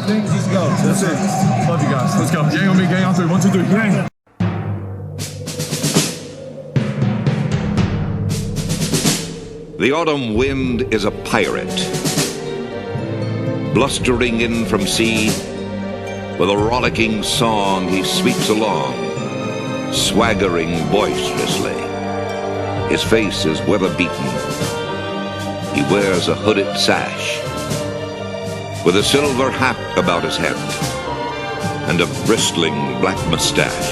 things, let's go. That's it. Love you guys. Let's go. Gang on me, gang on three. 1, 2, 3. Gang. The autumn wind is a pirate, blustering in from sea. With a rollicking song he sweeps along, swaggering boisterously. His face is weather-beaten. He wears a hooded sash, with a silver hat about his head, and a bristling black mustache.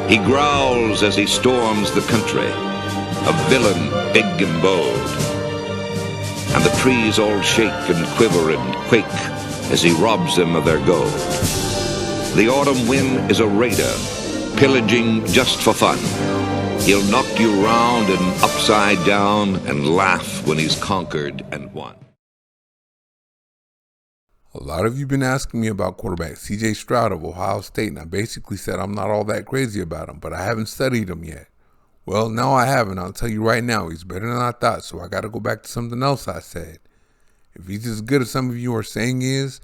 He growls as he storms the country, a villain big and bold. And the trees all shake and quiver and quake as he robs them of their gold. The autumn wind is a raider, pillaging just for fun. He'll knock you round and upside down and laugh when he's conquered and won. A lot of you have been asking me about quarterback CJ Stroud of Ohio State, and I basically said I'm not all that crazy about him, but I haven't studied him yet. Well, now I have, and I'll tell you right now, he's better than I thought, so I got to go back to something else I said. If he's as good as some of you are saying he is,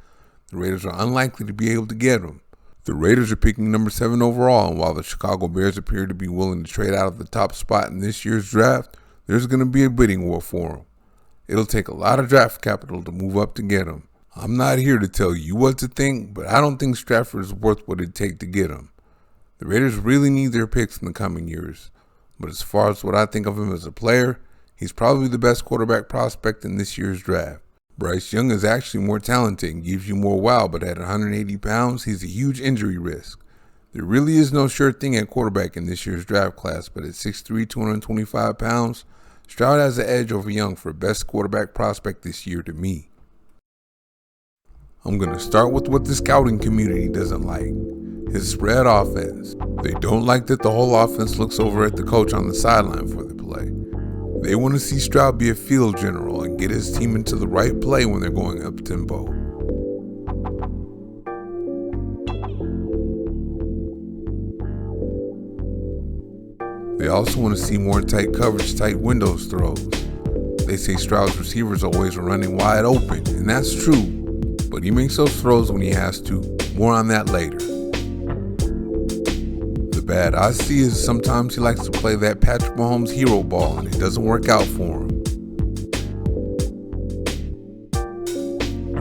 the Raiders are unlikely to be able to get him. The Raiders are picking number 7 overall, and while the Chicago Bears appear to be willing to trade out of the top spot in this year's draft, there's going to be a bidding war for him. It'll take a lot of draft capital to move up to get him. I'm not here to tell you what to think, but I don't think Stafford is worth what it'd take to get him. The Raiders really need their picks in the coming years. But as far as what I think of him as a player, he's probably the best quarterback prospect in this year's draft. Bryce Young is actually more talented and gives you more wow, but at 180 pounds, he's a huge injury risk. There really is no sure thing at quarterback in this year's draft class, but at 6'3", 225 pounds, Stroud has the edge over Young for best quarterback prospect this year to me. I'm going to start with what the scouting community doesn't like. His spread offense. They don't like that the whole offense looks over at the coach on the sideline for the play. They want to see Stroud be a field general and get his team into the right play when they're going up tempo. They also want to see more tight coverage, tight windows throws. They say Stroud's receivers are always running wide open, and that's true, but he makes those throws when he has to. More on that later. Bad I see is sometimes he likes to play that Patrick Mahomes hero ball and it doesn't work out for him.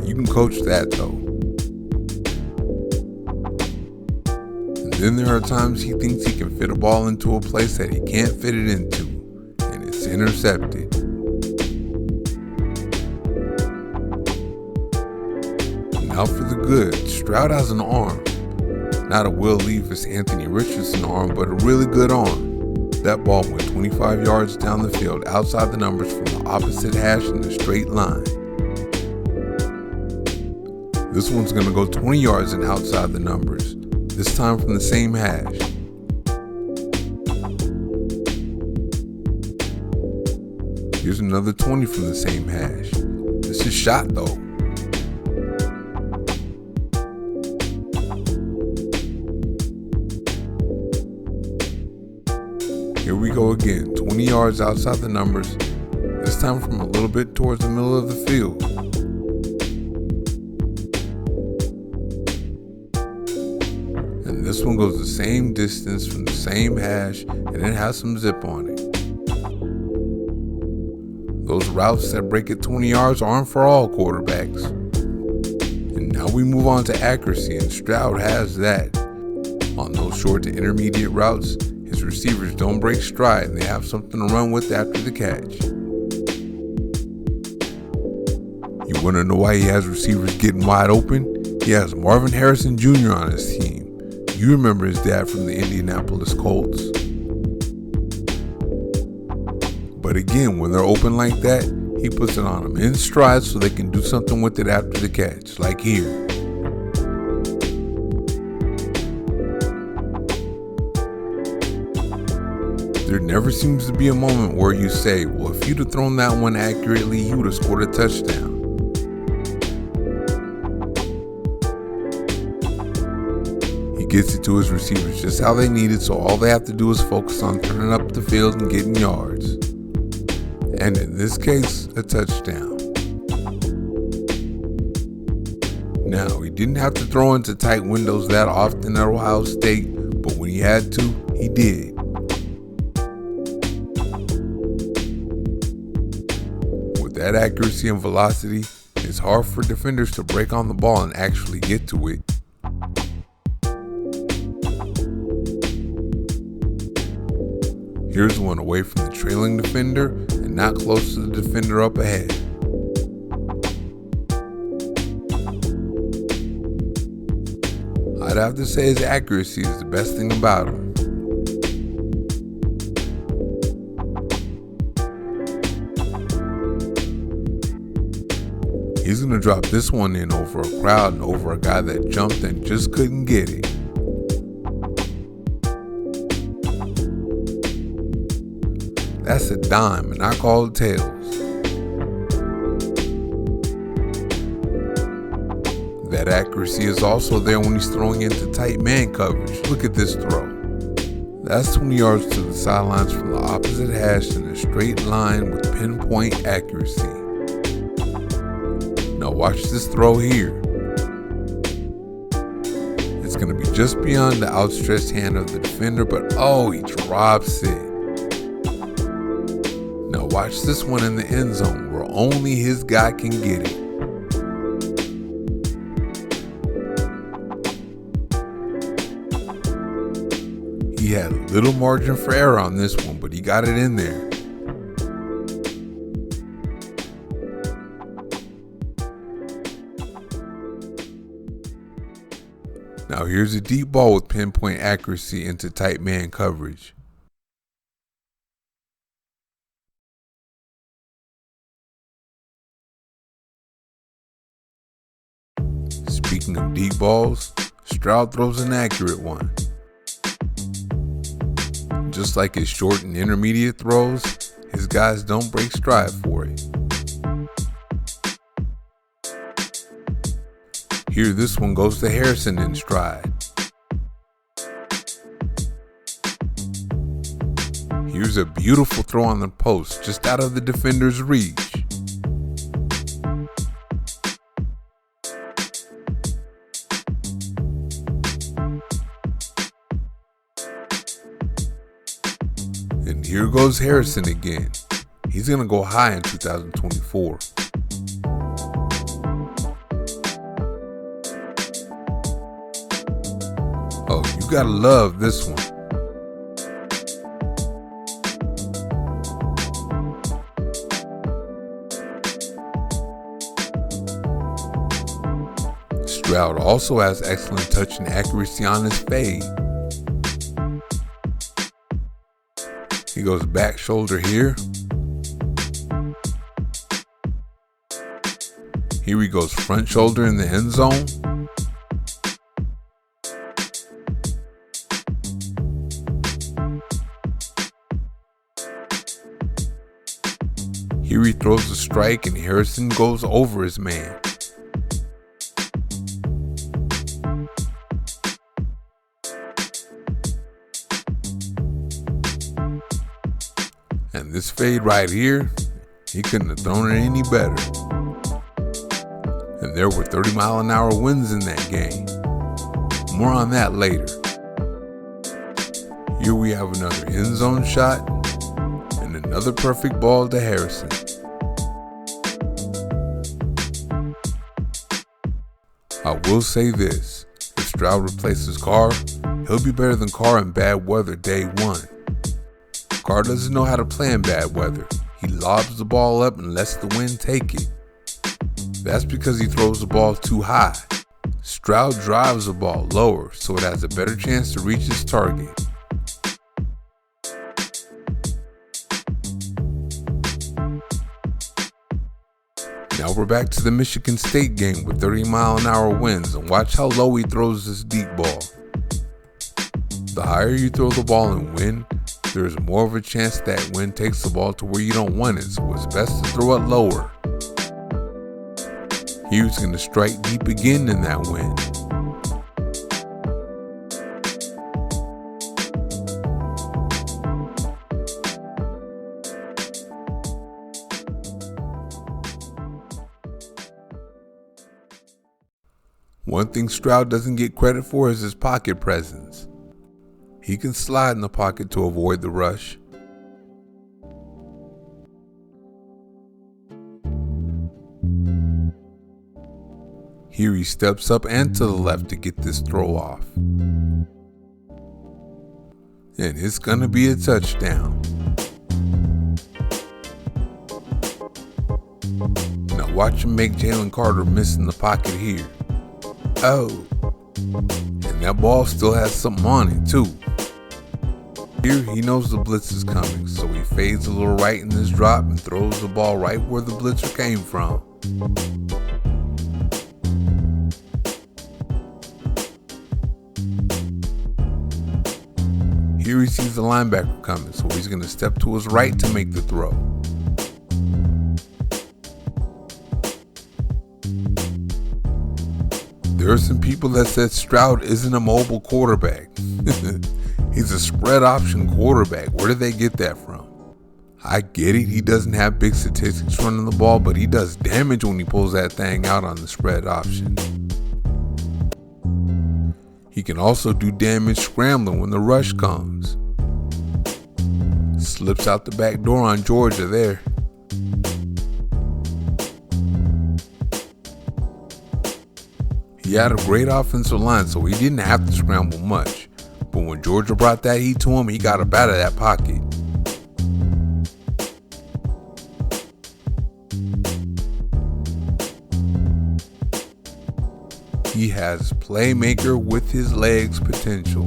You can coach that though. And then there are times he thinks he can fit a ball into a place that he can't fit it into, and it's intercepted. Now for the good, Stroud has an arm. Not a Will Levis, Anthony Richardson arm, but a really good arm. That ball went 25 yards down the field, outside the numbers from the opposite hash in a straight line. This one's going to go 20 yards and outside the numbers, this time from the same hash. Here's another 20 from the same hash. This is shot though. Here we go again, 20 yards outside the numbers, this time from a little bit towards the middle of the field. And this one goes the same distance from the same hash, and it has some zip on it. Those routes that break at 20 yards aren't for all quarterbacks. And now we move on to accuracy, and Stroud has that. On those short to intermediate routes, his receivers don't break stride and they have something to run with after the catch. You want to know why he has receivers getting wide open? He has Marvin Harrison Jr. on his team. You remember his dad from the Indianapolis Colts. But again, when they're open like that, he puts it on them in stride so they can do something with it after the catch, like here. There never seems to be a moment where you say, well, if you'd have thrown that one accurately, you would have scored a touchdown. He gets it to his receivers just how they need it, so all they have to do is focus on turning up the field and getting yards. And in this case, a touchdown. Now, he didn't have to throw into tight windows that often at Ohio State, but when he had to, he did. With that accuracy and velocity, it's hard for defenders to break on the ball and actually get to it. Here's one away from the trailing defender and not close to the defender up ahead. I'd have to say his accuracy is the best thing about him. He's going to drop this one in over a crowd and over a guy that jumped and just couldn't get it. That's a dime, and I call it tails. That accuracy is also there when he's throwing into tight man coverage. Look at this throw. That's 20 yards to the sidelines from the opposite hash in a straight line with pinpoint accuracy. Now watch this throw here. It's going to be just beyond the outstretched hand of the defender, but oh, he drops it. Now watch this one in the end zone where only his guy can get it. He had a little margin for error on this one, but he got it in there. Now here's a deep ball with pinpoint accuracy into tight man coverage. Speaking of deep balls, Stroud throws an accurate one. Just like his short and intermediate throws, his guys don't break stride for it. Here, this one goes to Harrison in stride. Here's a beautiful throw on the post, just out of the defender's reach. And here goes Harrison again. He's going to go high in 2024. Oh, you gotta love this one. Stroud also has excellent touch and accuracy on his fade. He goes back shoulder here. Here he goes front shoulder in the end zone. Here he throws a strike and Harrison goes over his man. And this fade right here, he couldn't have thrown it any better. And there were 30-mile-an-hour winds in that game. More on that later. Here we have another end zone shot and another perfect ball to Harrison. I will say this, if Stroud replaces Carr, he'll be better than Carr in bad weather day one. Carr doesn't know how to play in bad weather. He lobs the ball up and lets the wind take it. That's because he throws the ball too high. Stroud drives the ball lower so it has a better chance to reach its target. Now we're back to the Michigan State game with 30-mile-an-hour winds, and watch how low he throws this deep ball. The higher you throw the ball in wind, there's more of a chance that wind takes the ball to where you don't want it, so it's best to throw it lower. He's going to strike deep again in that wind. One thing Stroud doesn't get credit for is his pocket presence. He can slide in the pocket to avoid the rush. Here he steps up and to the left to get this throw off. And it's gonna be a touchdown. Now watch him make Jalen Carter miss in the pocket here. Oh, and that ball still has something on it too. Here he knows the blitz is coming, so he fades a little right in this drop and throws the ball right where the blitzer came from. Here he sees the linebacker coming, so he's going to step to his right to make the throw. There are some people that said Stroud isn't a mobile quarterback. He's a spread option quarterback. Where did they get that from? I get it, he doesn't have big statistics running the ball, but he does damage when he pulls that thing out on the spread option. He can also do damage scrambling when the rush comes. Slips out the back door on Georgia there. He had a great offensive line, so he didn't have to scramble much. But when Georgia brought that heat to him, he got up out of that pocket. He has playmaker with his legs potential.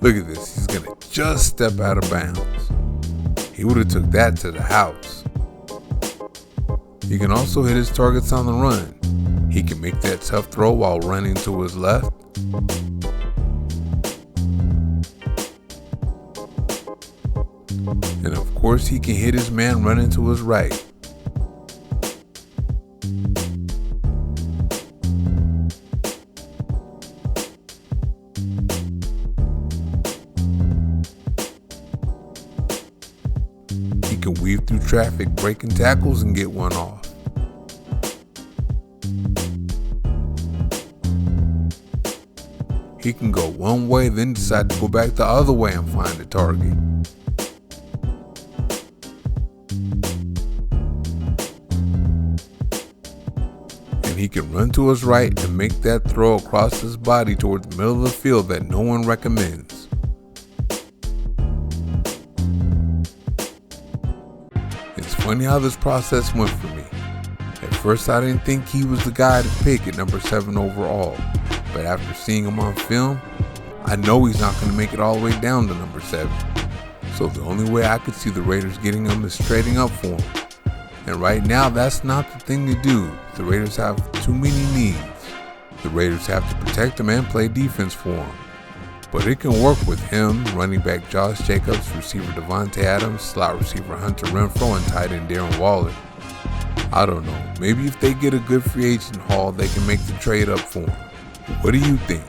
Look at this, he's gonna just step out of bounds. He would have took that to the house. He can also hit his targets on the run. He can make that tough throw while running to his left. And of course, he can hit his man running to his right. He can weave through traffic, breaking tackles, and get one off. He can go one way, then decide to go back the other way and find a target. He can run to his right and make that throw across his body toward the middle of the field that no one recommends. It's funny how this process went for me. At first I didn't think he was the guy to pick at number 7 overall, but after seeing him on film, I know he's not going to make it all the way down to number 7. So the only way I could see the Raiders getting him is trading up for him. And right now, that's not the thing to do. The Raiders have too many needs. The Raiders have to protect him and play defense for him. But it can work with him, running back Josh Jacobs, receiver Devontae Adams, slot receiver Hunter Renfrow, and tight end Darren Waller. I don't know. Maybe if they get a good free agent haul, they can make the trade up for him. What do you think?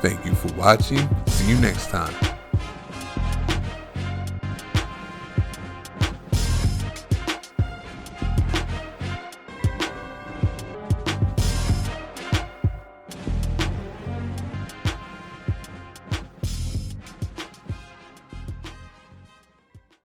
Thank you for watching. See you next time.